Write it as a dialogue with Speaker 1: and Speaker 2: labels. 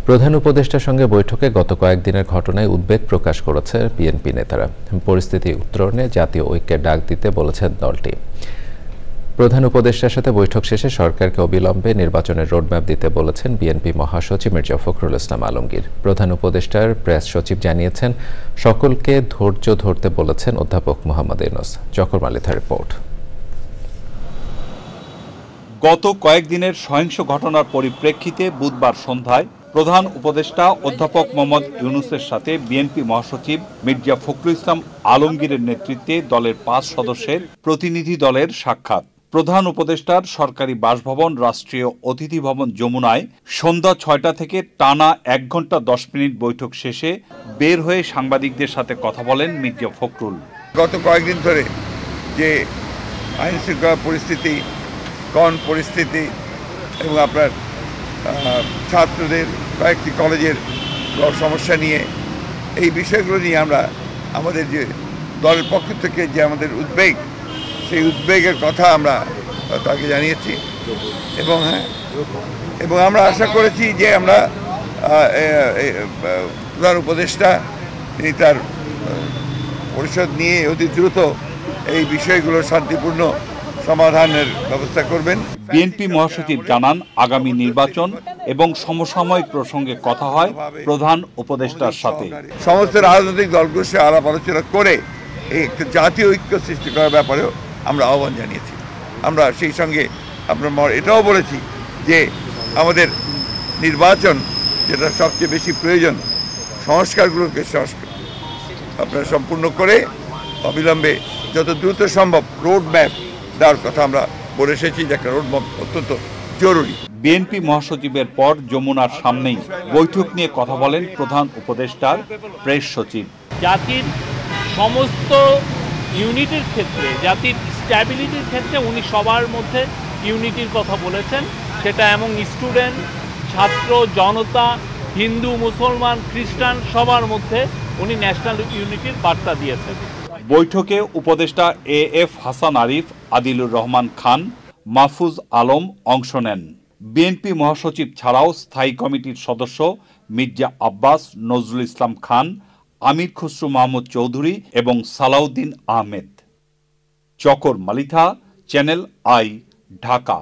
Speaker 1: প্রধান উপদেষ্টার সঙ্গে বৈঠকে গত কয়েকদিনের ঘটনায় উদ্বেগ প্রকাশ করেছে বিএনপি নেতারা। পরিস্থিতি উত্তরণে জাতীয় ঐক্যের ডাক দিতে বলেছেন দলটি। প্রধান উপদেষ্টার সাথে বৈঠক শেষে সরকারকে অবিলম্বে নির্বাচনের রোডম্যাপ দিতে বলেছেন বিএনপি মহাসচিব মির্জা ফখরুল ইসলাম আলমগীর। প্রধান উপদেষ্টার প্রেস সচিব জানিয়েছেন, সকলকে ধৈর্য ধরতে বলেছেন অধ্যাপক মোহাম্মদ ইউনূস। জকর মালিথার রিপোর্ট।
Speaker 2: গত কয়েকদিনের সহিংস ঘটনার পরিপ্রেক্ষিতে বুধবার সন্ধ্যায় প্রধান উপদেষ্টা অধ্যাপক মোহাম্মদ ইউনূসের সাথে বিএনপি মহাসচিব মির্জা ফখরুল ইসলাম আলমগীরের নেতৃত্বে দলের ৫ সদস্যের প্রতিনিধি দলের সাক্ষাৎ। প্রধান উপদেষ্টার সরকারি বাসভবন রাষ্ট্রীয় অতিথি ভবন যমুনায় সন্ধ্যা ৬টা থেকে টানা ১ ঘন্টা ১০ মিনিট বৈঠক শেষে বের হয়ে সাংবাদিকদের সাথে কথা বলেন মির্জা ফখরুল।
Speaker 3: গত কয়েকদিন ধরে যে আইন শৃঙ্খলা পরিস্থিতি, পরিস্থিতি এবং আপনার ছাত্রদের কয়েকটি কলেজের সমস্যা নিয়ে এই বিষয়গুলো নিয়ে আমরা আমাদের যে দলের পক্ষ থেকে যে আমাদের উদ্বেগ, সেই উদ্বেগের কথা আমরা তাকে জানিয়েছি এবং আমরা আশা করেছি যে আমরা প্রধান উপদেষ্টা তিনি তার পরিষদ নিয়ে অতি দ্রুত এই বিষয়গুলো শান্তিপূর্ণ সমাধানের ব্যবস্থা করবেন।
Speaker 2: বিএনপি মহাসচিব জানান, আগামী নির্বাচন এবং সমসাময়িক প্রসঙ্গে কথা হয় প্রধান উপদেষ্টার সাথে।
Speaker 3: সমস্ত রাজনৈতিক দলগুলোর সাথে আলাপ আলোচনা করে এই একটা জাতীয় ঐক্য সৃষ্টি করার ব্যাপারেও আমরা আহ্বান জানিয়েছি। আমরা সেই সঙ্গে আপনার এটাও বলেছি যে আমাদের নির্বাচন যেটা সবচেয়ে বেশি প্রয়োজন, সংস্কারগুলোকে আপনারা সম্পূর্ণ করে অবিলম্বে যত দ্রুত সম্ভব রোড ম্যাপ দেওয়ার কথা আমরা বলে এসেছি, যে একটা রোড ম্যাপ অত্যন্ত জরুরি।
Speaker 2: বিএনপি মহাসচিবের পর যমুনার সামনেই বৈঠক নিয়ে কথা বলেন প্রধান উপদেষ্টার প্রেস সচিব।
Speaker 4: জাতির সমস্ত ইউনিটির ক্ষেত্রে, জাতির স্ট্যাবিলিটির ক্ষেত্রে উনি সবার মধ্যে ইউনিটির কথা বলেছেন। সেটা এমন স্টুডেন্ট, ছাত্র, জনতা, হিন্দু, মুসলমান, খ্রিস্টান সবার মধ্যে উনি ন্যাশনাল ইউনিটির বার্তা দিয়েছেন।
Speaker 2: বৈঠকে উপদেষ্টা এএফ হাসান আরিফ, আদিলুর রহমান খান, মাহফুজ আলম অংশ নেন। বিএনপি মহাসচিব ছাড়াও স্থায়ী কমিটির সদস্য মির্জা আব্বাস, নজরুল ইসলাম খান, আমির খসরু মাহমুদ চৌধুরী এবং সালাউদ্দিন আহমেদ। Jakar Malitha, Channel I, Dhaka.